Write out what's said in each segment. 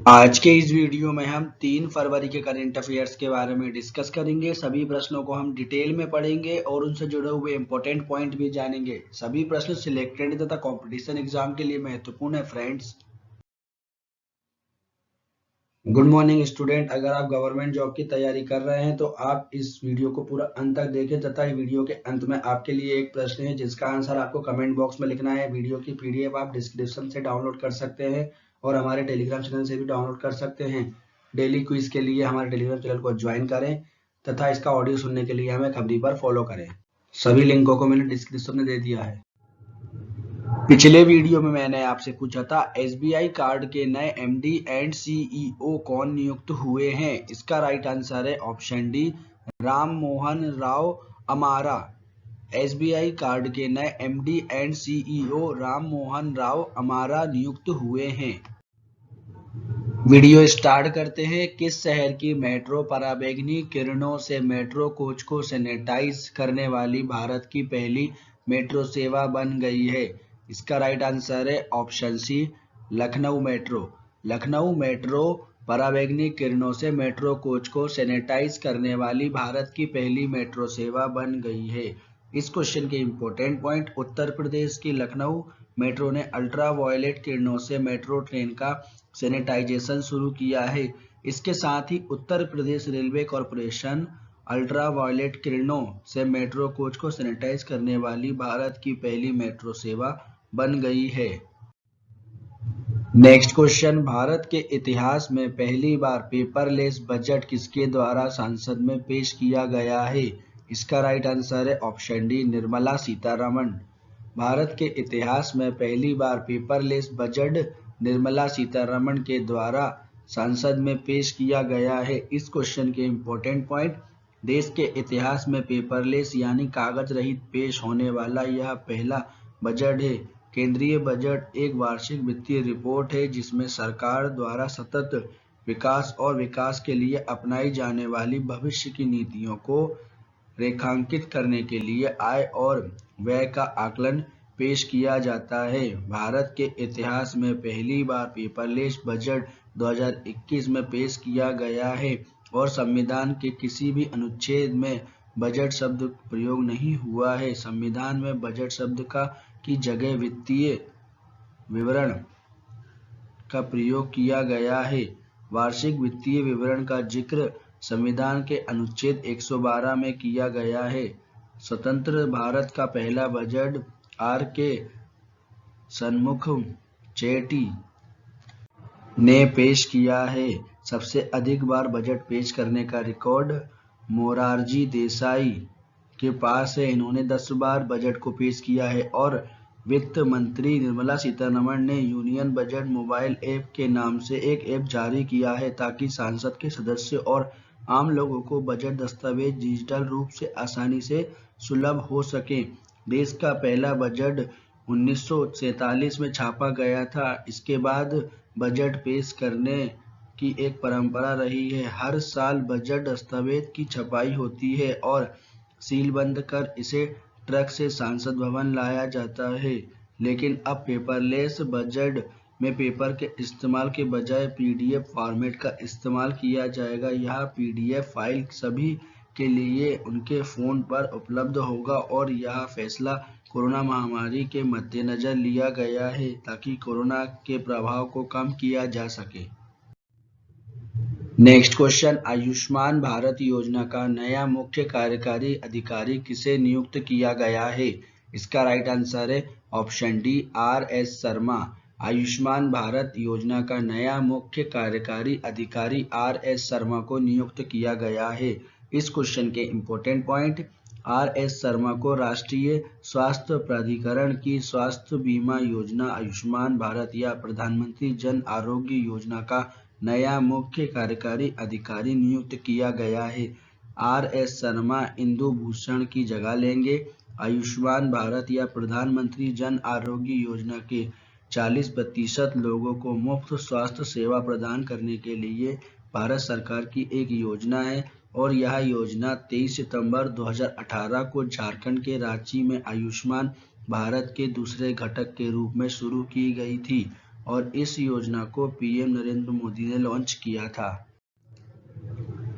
आज के इस वीडियो में हम 3 फरवरी के करंट अफेयर्स के बारे में डिस्कस करेंगे। सभी प्रश्नों को हम डिटेल में पढ़ेंगे और उनसे जुड़े हुए इंपॉर्टेंट पॉइंट भी जानेंगे। सभी प्रश्न सिलेक्टेड तथा कंपटीशन एग्जाम के लिए महत्वपूर्ण है फ्रेंड्स। गुड मॉर्निंग स्टूडेंट, अगर आप गवर्नमेंट जॉब की तैयारी कर रहे हैं तो आप इस वीडियो को पूरा अंत तक देखें तथा वीडियो के अंत में आपके लिए एक प्रश्न है जिसका आंसर आपको कमेंट बॉक्स में लिखना है। वीडियो की पीडीएफ आप डिस्क्रिप्शन से डाउनलोड कर सकते हैं और हमारे टेलीग्राम चैनल से भी डाउनलोड कर सकते हैं। डेली क्विज के लिए हमारे टेलीग्राम चैनल को ज्वाइन करें तथा इसका ऑडियो सुनने के लिए हमें खबरी पर फॉलो करें। सभी लिंकों को मैंने डिस्क्रिप्शन में दे दिया है। पिछले वीडियो में मैंने आपसे पूछा था एसबीआई कार्ड के नए एमडी एंड सीईओ कौन नियुक्त हुए हैं। इसका राइट आंसर है ऑप्शन डी, राम मोहन राव अमारा। एसबीआई कार्ड के नए MD and CEO Ram Mohan Rao अमारा नियुक्त हुए हैं। वीडियो स्टार्ट करते हैं। किस शहर की मेट्रो पराबैंगनी किरणों से मेट्रो कोच को सैनिटाइज करने वाली भारत की पहली मेट्रो सेवा बन गई है? इसका राइट आंसर है option C, Lucknow metro. Lucknow metro पराबैंगनी किरणों से मेट्रो कोच को सैनिटाइज करने वाली भारत की पहली मेट्रो सेवा बन गई है। इस क्वेश्चन के इंपॉर्टेंट पॉइंट, उत्तर प्रदेश की लखनऊ मेट्रो ने अल्ट्रा वायलेट किरणों से मेट्रो ट्रेन का सैनिटाइजेशन शुरू किया है। इसके साथ ही Uttar Pradesh railway corporation ultra violet किरणों से मेट्रो कोच को सैनिटाइज करने वाली भारत की पहली मेट्रो सेवा बन गई है। नेक्स्ट क्वेश्चन, भारत के इतिहास में पहली बार पेपरलेस बजट किसके द्वारा संसद में पेश किया गया है? इसका राइट आंसर है ऑप्शन डी, निर्मला सीतारमण। भारत के इतिहास में पहली बार पेपरलेस बजट निर्मला सीतारमण के द्वारा संसद में पेश किया गया है। इस क्वेश्चन के इंपॉर्टेंट पॉइंट, देश के इतिहास में पेपरलेस यानी कागज रहित पेश होने वाला यह पहला बजट है। केंद्रीय बजट एक वार्षिक वित्तीय रिपोर्ट है जिसमें सरकार द्वारा सतत विकास और विकास के लिए अपनाई जाने वाली भविष्य की नीतियों को रेखांकित करने के लिए आय और व्यय का आकलन पेश किया जाता है। भारत के इतिहास में पहली बार पेपरलेस बजट 2021 में पेश किया गया है और संविधान के किसी भी अनुच्छेद में बजट शब्द प्रयोग नहीं हुआ है। संविधान में बजट शब्द की जगह वित्तीय विवरण का प्रयोग किया गया है। वार्षिक वित्तीय विवरण का जिक्र संविधान के अनुच्छेद 112 में किया गया है। स्वतंत्र भारत का पहला बजट आर के सन्मुखचेट्टी ने पेश किया है। सबसे अधिक बार बजट पेश करने का रिकॉर्ड मोरारजी देसाई के पास है। इन्होंने 10 बार बजट को पेश किया है और वित्त मंत्री निर्मला सीतारमण ने यूनियन बजट मोबाइल ऐप के नाम से एक ऐप जारी किया है ताकि सांसद के सदस्य और आम लोगों को बजट दस्तावेज डिजिटल रूप से आसानी से सुलभ हो सके। देश का पहला बजट 1947 में छापा गया था। इसके बाद बजट पेश करने की एक परंपरा रही है। हर साल बजट दस्तावेज की छपाई होती है और सीलबंद कर इसे ट्रक से संसद भवन लाया जाता है। लेकिन अब पेपरलेस बजट में पेपर के इस्तेमाल के बजाय पीडीएफ फॉर्मेट का इस्तेमाल किया जाएगा। यह पीडीएफ फाइल सभी के लिए उनके फोन पर उपलब्ध होगा और यह फैसला कोरोना महामारी के मद्देनजर लिया गया है ताकि कोरोना के प्रभाव को कम किया जा सके। नेक्स्ट क्वेश्चन, आयुष्मान भारत योजना का नया मुख्य कार्यकारी अधिकारी किसे नियुक्त किया गया है? इसका राइट आंसर है option D, R S Sharma. Ayushman Bharat योजना का नया मुख्य कार्यकारी अधिकारी आर एस शर्मा को नियुक्त किया गया है। इस क्वेश्चन के important point, R S Sharma को राष्ट्रीय स्वास्थ्य प्राधिकरण की स्वास्थ्य बीमा योजना आयुष्मान भारत या प्रधानमंत्री जन आरोग्य योजना का नया मुख्य कार्यकारी अधिकारी नियुक्त किया गया है। आर एस शर्मा इंदु भूषण की जगह लेंगे। आयुष्मान भारत या प्रधानमंत्री जन आरोग्य योजना के 40% लोगों को मुफ्त स्वास्थ्य सेवा प्रदान करने के लिए भारत सरकार की एक योजना है और यह योजना 23 सितंबर 2018 को झारखंड के रांची में आयुष्मान भारत के दूसरे घटक के रूप में शुरू की गई थी। और इस योजना को पीएम नरेंद्र मोदी ने लॉन्च किया था।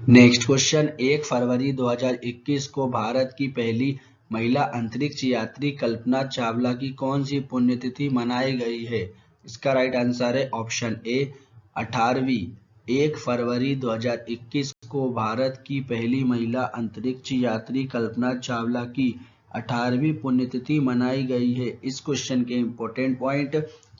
नेक्स्ट क्वेश्चन, 1 फरवरी 2021 को भारत की पहली महिला अंतरिक्ष यात्री कल्पना चावला की कौन सी पुण्यतिथि मनाई गई है? इसका राइट आंसर है ऑप्शन ए 18वीं। 1 फरवरी 2021 को भारत की पहली महिला अंतरिक्ष यात्री कल्पना चावला की 18वीं पुण्यतिथि मनाई गई है। इस क्वेश्चन के इम्पोर्टेंट पॉइंट,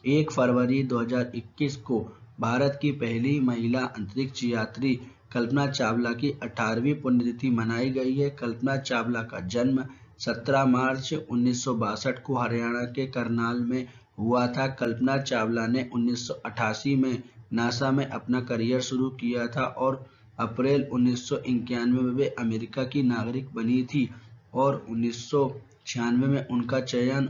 1 फरवरी 2021 को भारत की पहली महिला अंतरिक्ष यात्री कल्पना चावला की 18वीं पुण्यतिथि मनाई गई है। कल्पना चावला का जन्म 17 मार्च 1962 को हरियाणा के करनाल में हुआ था। कल्पना चावला ने 1988 में नासा में अपना करियर शुरू किया था और अप्रैल 1991 में वे अमेरिका की नागरिक बनी थी और 1996 में उनका चयन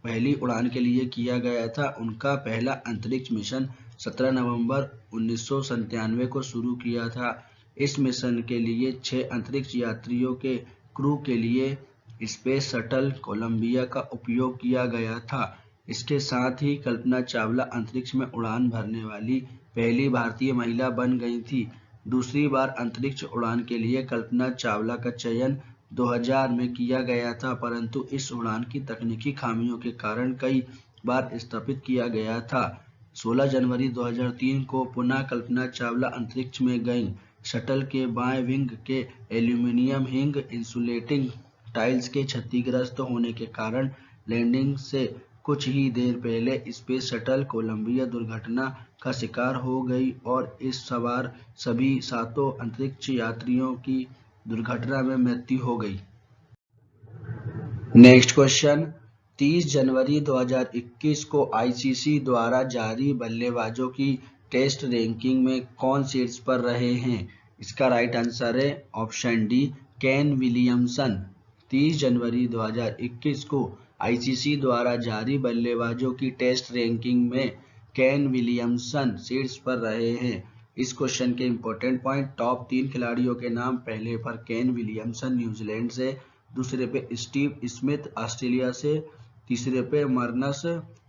पहली उड़ान के लिए किया गया था। उनका पहला अंतरिक्ष मिशन 17 नवंबर 1997 को शुरू किया था। इस मिशन के लिए 6 अंतरिक्ष यात्रियों के क्रू के लिए स्पेस शटल कोलंबिया का उपयोग किया गया था। इसके साथ ही कल्पना चावला अंतरिक्ष में उड़ान भरने वाली पहली भारतीय महिला बन गई थी। दूसरी बार अंतरिक्ष उड़ान के लिए कल्पना चावला का चयन 2000 में किया गया था, परंतु इस उड़ान की तकनीकी खामियों के कारण कई बार स्थापित किया गया था। 16 जनवरी 2003 को पुनः कल्पना चावला अंतरिक्ष में गईं। शटल के बाएं विंग के एल्यूमीनियम हिंग इंसुलेटिंग टाइल्स के क्षतिग्रस्त होने के कारण लैंडिंग से कुछ ही देर पहले स्पेस शटल कोलंबिया दुर्घटना का शिकार हो गई और इस सवार सभी 7 अंतरिक्ष यात्रियों की दुर्घटना में मृत्यु हो गई। नेक्स्ट क्वेश्चन, 30 जनवरी 2021 को आईसीसी द्वारा जारी बल्लेबाजों की टेस्ट रैंकिंग में कौन शीर्ष पर रहे हैं? इसका राइट आंसर है ऑप्शन डी केन विलियमसन। 30 जनवरी 2021 को आईसीसी द्वारा जारी बल्लेबाजों की टेस्ट रैंकिंग में केन विलियमसन शीर्ष पर रहे हैं। इस क्वेश्चन के इंपॉर्टेंट पॉइंट, टॉप 3 खिलाड़ियों के नाम, पहले पर केन विलियमसन न्यूजीलैंड से, दूसरे पे स्टीव स्मिथ ऑस्ट्रेलिया से, तीसरे पे मर्नस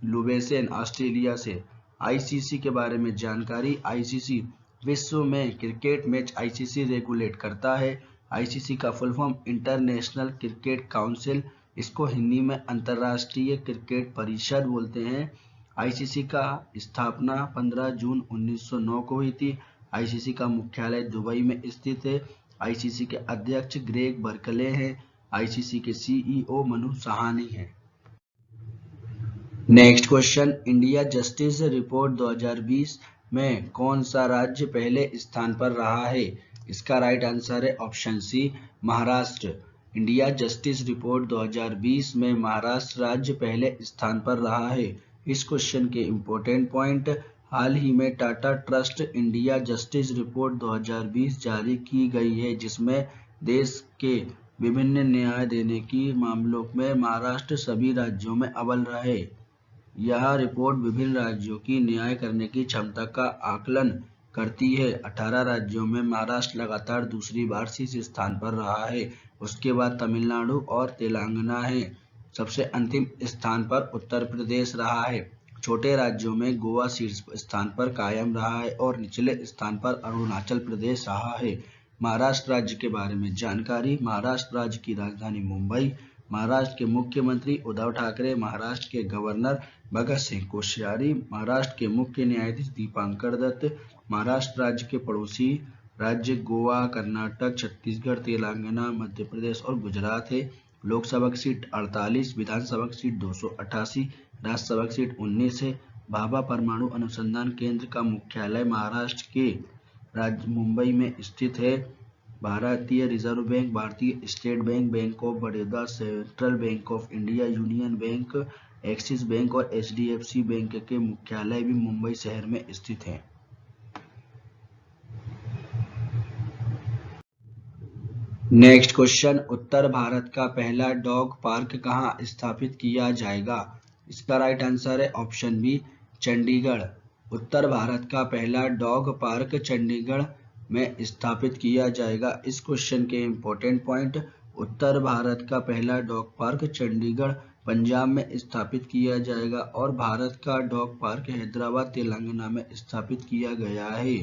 लुबेसेन ऑस्ट्रेलिया से। आईसीसी के बारे में जानकारी, आईसीसी विश्व में क्रिकेट मैच आईसीसी रेगुलेट करता है। आईसीसी का full form international cricket council, इसको हिंदी में अंतर्राष्ट्रीय क्रिकेट परिषद बोलते हैं। आईसीसी का स्थापना 15 जून 1909 को हुई थी। आईसीसी का मुख्यालय दुबई में स्थित है। आईसीसी के अध्यक्ष ग्रेग बर्कले हैं। आईसीसी के सीईओ मनु सहानी हैं। Next question, India justice report 2020 में कौन सा राज्य पहले स्थान पर रहा है? इसका राइट आंसर है option C Maharashtra. India justice report 2020 में महाराष्ट्र राज्य पहले स्थान पर रहा है। इस क्वेश्चन के इम्पोर्टेंट पॉइंट, हाल ही में Tata trust India justice report 2020 जारी की गई है, जिसमें देश के विभिन्न न्याय देने की मामलों में महाराष्ट्र सभी राज्यों में अव्वल रहे। यह रिपोर्ट विभिन्न राज्यों की न्याय करने की क्षमता का आकलन करती है। 18 राज्यों में महाराष्ट्र लगातार दूसरी बार शीर्ष स्थान पर रहा है। उसके बाद तमिलनाडु और तेलंगाना है। सबसे अंतिम स्थान पर उत्तर प्रदेश रहा है। छोटे राज्यों में गोवा शीर्ष स्थान पर कायम रहा है और निचले स्थान पर अरुणाचल प्रदेश रहा है। महाराष्ट्र राज्य के बारे में जानकारी, महाराष्ट्र राज्य की राजधानी मुंबई, महाराष्ट्र के मुख्यमंत्री उद्धव ठाकरे, महाराष्ट्र के गवर्नर भगत सिंह कोश्यारी, महाराष्ट्र के मुख्य न्यायाधीश दीपांकर दत्त, महाराष्ट्र राज्य के पड़ोसी राज्य गोवा, कर्नाटक, छत्तीसगढ़, तेलंगाना, मध्य प्रदेश और गुजरात है। लोकसभा की सीट 48, विधानसभा की सीट 288, राज्यसभा की सीट 19 है। भाभा परमाणु अनुसंधान केंद्र का मुख्यालय महाराष्ट्र के राज्य मुंबई में स्थित है। भारतीय रिजर्व बैंक, भारतीय state bank, bank of Baroda, central bank of India, union bank, axis bank और एचडीएफसी बैंक के मुख्यालय भी मुंबई शहर में स्थित हैं। नेक्स्ट क्वेश्चन, उत्तर भारत का पहला डॉग पार्क कहाँ स्थापित किया जाएगा? इसका राइट आंसर है ऑप्शन बी चंडीगढ़। उत्तर भारत का पहला डॉग पार्क चंडीगढ़ में स्थापित किया जाएगा। इस क्वेश्चन के इम्पोर्टेंट पॉइंट, उत्तर भारत का पहला डॉग पार्क चंडीगढ़ पंजाब में स्थापित किया जाएगा और भारत का डॉग पार्क हैदराबाद तेलंगाना में स्थापित किया गया है।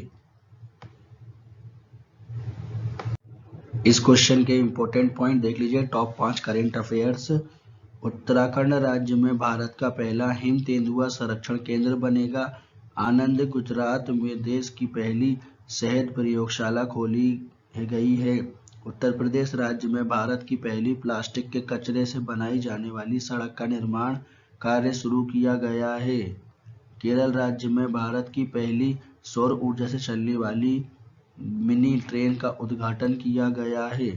इस क्वेश्चन के इंपॉर्टेंट पॉइंट देख लीजिए। Top 5 current affairs. उत्तराखंड राज्य में भारत का पहला हिम तेंदुआ संरक्षण केंद्र बनेगा। आनंद गुजरात में देश की पहली शहद प्रयोगशाला खोली गई है। उत्तर प्रदेश राज्य में भारत की पहली प्लास्टिक के कचरे से बनाई जाने वाली सड़क का निर्माण कार्य शुरू किया गया है। केरल राज्य में भारत की पहली सौर ऊर्जा से चलने वाली मिनी ट्रेन का उद्घाटन किया गया है।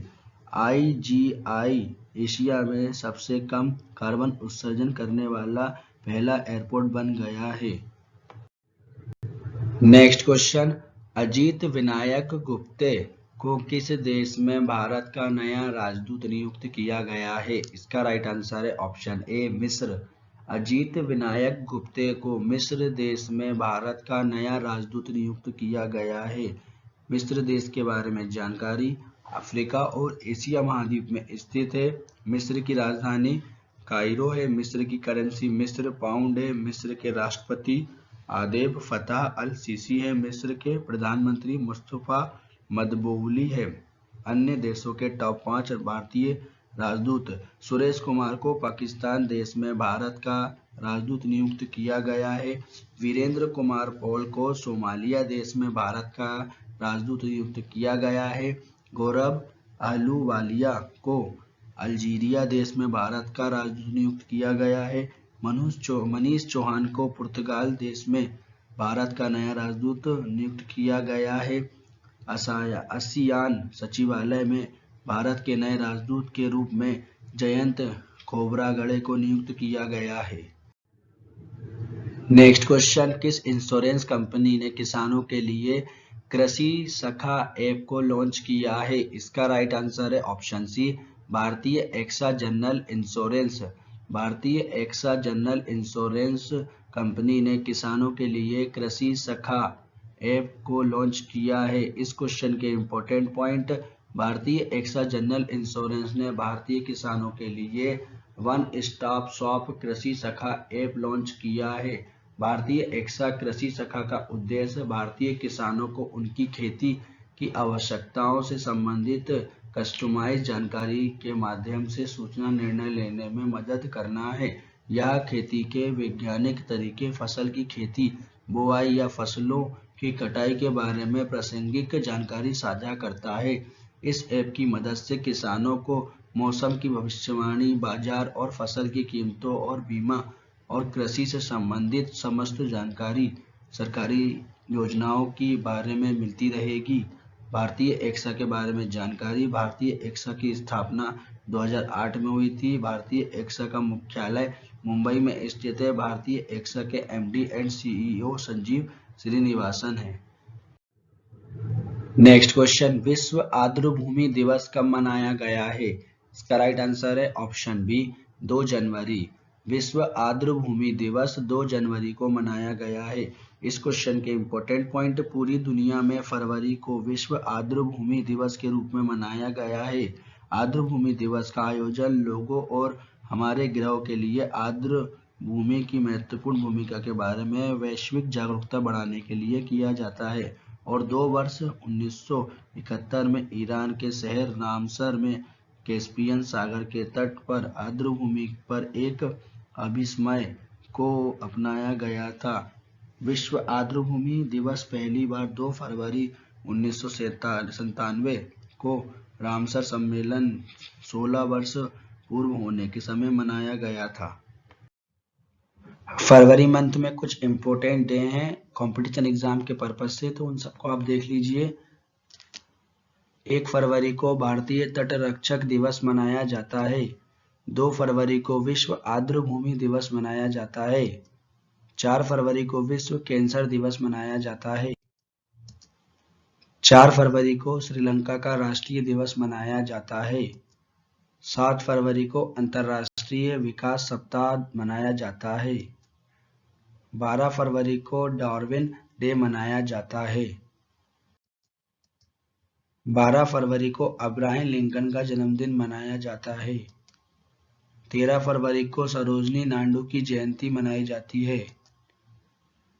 IGI एशिया में सबसे कम कार्बन उत्सर्जन करने वाला पहला एयरपोर्ट बन गया है। नेक्स्ट क्वेश्चन, अजीत विनायक गुप्ते को किस देश में भारत का नया राजदूत नियुक्त किया गया है? इसका राइट आंसर है ऑप्शन ए मिस्र। अजीत विनायक गुप्ते को मिस्र देश में भारत का नया राजदूत नियुक्त किया गया है। मिस्र देश के बारे में जानकारी। अफ्रीका और एशिया महाद्वीप में स्थित है। मिस्र की राजधानी कायरो है। मिस्र की करेंसी मिस्र पाउंड है। मिस्र के राष्ट्रपति आदेल फताह अल सीसी है। मिस्र के प्रधानमंत्री मुस्तफा मदबूली है। अन्य देशों के टॉप 5 भारतीय राजदूत। सुरेश कुमार को पाकिस्तान देश में भारत का राजदूत नियुक्त किया गया है। वीरेंद्र कुमार पॉल को सोमालिया देश में भारत का राजदूत नियुक्त किया गया है। गौरव अहलूवालिया को अल्जीरिया देश में भारत का राजदूत नियुक्त किया गया है। मनीष चौहान को पुर्तगाल देश में भारत का नया राजदूत नियुक्त किया गया है। आसियान सचिवालय में भारत के नए राजदूत के रूप में जयंत खोबरागड़े को नियुक्त किया गया है। नेक्स्ट क्वेश्चन, किस इंश्योरेंस कंपनी ने किसानों के लिए कृषि सखा ऐप को लॉन्च किया है? इसका राइट आंसर है ऑप्शन सी भारतीय एक्सा जनरल इंश्योरेंस। भारतीय एक्सा जनरल इंश्योरेंस कंपनी ने किसानों के लिए कृषि सखा ऐप को लॉन्च किया है। इस क्वेश्चन के इंपॉर्टेंट पॉइंट, भारतीय एक्सा जनरल इंश्योरेंस ने भारतीय किसानों के लिए वन स्टॉप शॉप कृषि सखा ऐप लॉन्च किया है। भारतीय एक्सा कृषि सखा का उद्देश्य भारतीय किसानों को उनकी खेती की आवश्यकताओं से संबंधित कस्टमाइज जानकारी के माध्यम से सूचना निर्णय लेने में मदद करना है। यह खेती के वैज्ञानिक तरीके, फसल की खेती, बुआई या फसलों की कटाई के बारे में प्रासंगिक जानकारी साझा करता है। इस ऐप की मदद से किसानों को मौसम की भविष्यवाणी, बाजार और फसल की कीमतों और बीमा और कृषि से संबंधित समस्त जानकारी सरकारी योजनाओं के बारे में मिलती रहेगी। भारतीय एक्सा के बारे में जानकारी। भारतीय एक्सा की स्थापना 2008 में हुई थी। भारतीय एक्सा का मुख्यालय मुंबई में स्थित है। भारतीय एक्सा के MD and CEO Sanjeev Srinivasan है। नेक्स्ट क्वेश्चन, विश्व आर्द्रभूमि दिवस कब मनाया गया है? इसका राइट आंसर है ऑप्शन बी 2 जनवरी। विश्व आर्द्रभूमि दिवस 2 जनवरी को मनाया गया है। इस क्वेश्चन के इंपॉर्टेंट पॉइंट, पूरी दुनिया में फरवरी को विश्व आर्द्रभूमि दिवस के रूप में मनाया गया है। आर्द्रभूमि दिवस का आयोजन लोगों और हमारे ग्रह के लिए आर्द्र भूमि की महत्वपूर्ण भूमिका के बारे में वैश्विक जागरूकता बढ़ाने के लिए किया जाता है और 2 वर्ष 1971 में ईरान के शहर रामसर में कैस्पियन सागर के तट पर आर्द्रभूमि पर एक अभिसमय को अपनाया गया था। विश्व आर्द्रभूमि दिवस पहली बार 2 फरवरी 1997 को रामसर सम्मेलन 16 वर्ष पूर्व होने के समय मनाया गया था। फरवरी मंथ में कुछ इम्पोर्टेंट डे हैं कंपटीशन एग्जाम के पर्पज से, तो उन सबको आप देख लीजिए। 1 फरवरी को भारतीय तट रक्षक दिवस मनाया जाता है। 2 फरवरी को विश्व आर्द्रभूमि दिवस मनाया जाता है। 4 फरवरी को विश्व कैंसर दिवस मनाया जाता है। 4 फरवरी को श्रीलंका का राष्ट्रीय दिवस मनाया जाता है। 7 फरवरी को अंतर्राष्ट्रीय विकास सप्ताह मनाया जाता है। 12 फरवरी को डार्विन डे मनाया जाता है। 12 फरवरी को अब्राहम लिंकन का जन्मदिन मनाया जाता है। 13 फरवरी को सरोजनी नायडू की जयंती मनाई जाती है।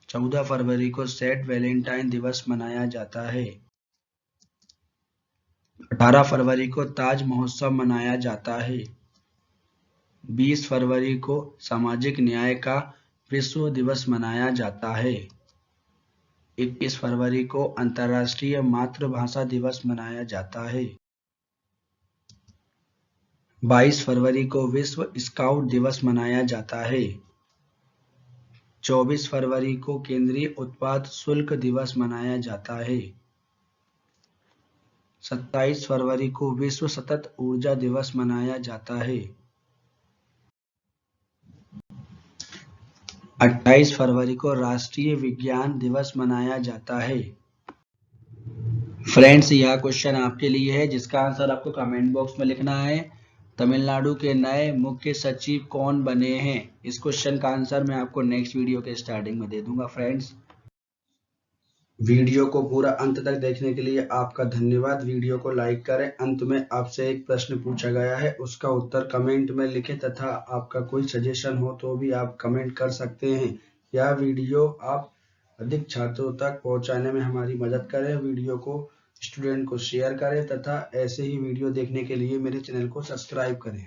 14 फरवरी को सेंट वैलेंटाइन दिवस मनाया जाता है। 18 फरवरी को ताज महोत्सव मनाया जाता है। 20 फरवरी को सामाजिक न्याय का विश्व दिवस मनाया जाता है। 21 फरवरी को अंतर्राष्ट्रीय मातृभाषा दिवस मनाया जाता है। 22 फरवरी को विश्व स्काउट दिवस मनाया जाता है। 24 फरवरी को केंद्रीय उत्पाद शुल्क दिवस मनाया जाता है। 27 फरवरी को विश्व सतत ऊर्जा दिवस मनाया जाता है। 28 फरवरी को राष्ट्रीय विज्ञान दिवस मनाया जाता है। फ्रेंड्स, यह क्वेश्चन आपके लिए है जिसका आंसर आपको कमेंट बॉक्स में लिखना है। तमिलनाडु के नए मुख्य सचिव कौन बने हैं? इस क्वेश्चन का आंसर मैं आपको नेक्स्ट वीडियो के स्टार्टिंग में दे दूंगा। फ्रेंड्स, वीडियो को पूरा अंत तक देखने के लिए आपका धन्यवाद। वीडियो को लाइक करें। अंत में आपसे एक प्रश्न पूछा गया है, उसका उत्तर कमेंट में लिखें तथा आपका कोई सजेशन हो तो भी आप कमेंट कर सकते हैं। यह वीडियो आप अधिक छात्रों तक पहुंचाने में हमारी मदद करें। वीडियो को स्टूडेंट को शेयर करें तथा ऐसे ही वीडियो देखने के लिए मेरे चैनल को सब्सक्राइब करें।